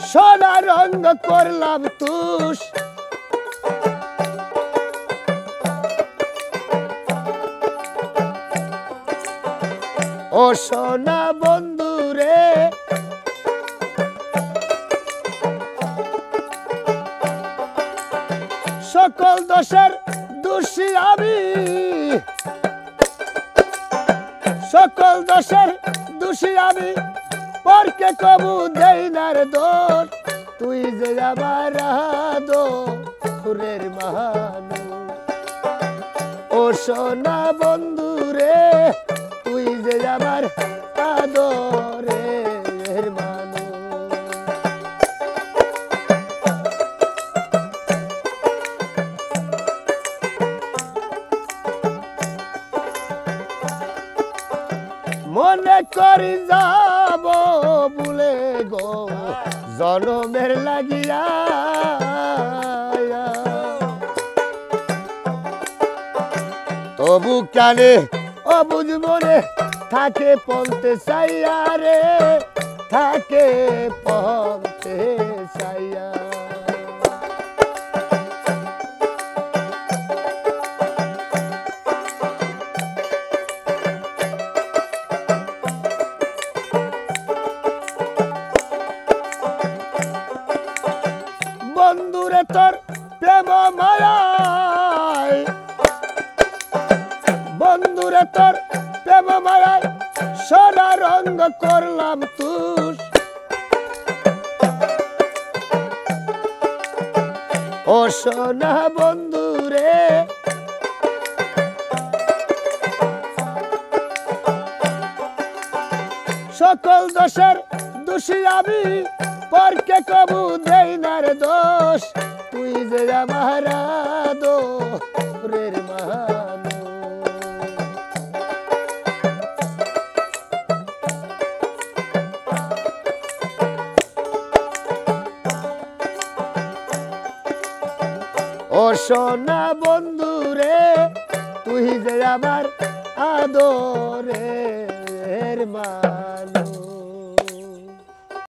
সোনা রঙ করলাম তুষ ও সোনা বন্ধু রে সকল দোষের দোষী আমি সকল দোষের দোষী আমি পরকে কবু দেই না রে দোষ তুই যে আমার আদরের মানুষ ও সোনা বন্ধু রে তুই যে আমার আদরের মানুষ মনে করি যাব ভুলে গো জনমের লাগিয়া তবু কানে অবুঝ মনে থাকে পলতে চাইয়া রে থাকে পলতে চাইয়া বন্ধুরে তোর প্রেম মায়ায় বন্ধুরে তোর প্রেম মায়ায় সোনা রঙ করলাম তুষ ও সোনা বন্ধুরে সকল দোষের দোষী আমি পরকে কবু দেই না রে দোষ তুই যে আমার আদরের মানুষ ও সোনা বন্ধু রে তুই যে আমার আদরের মানুষ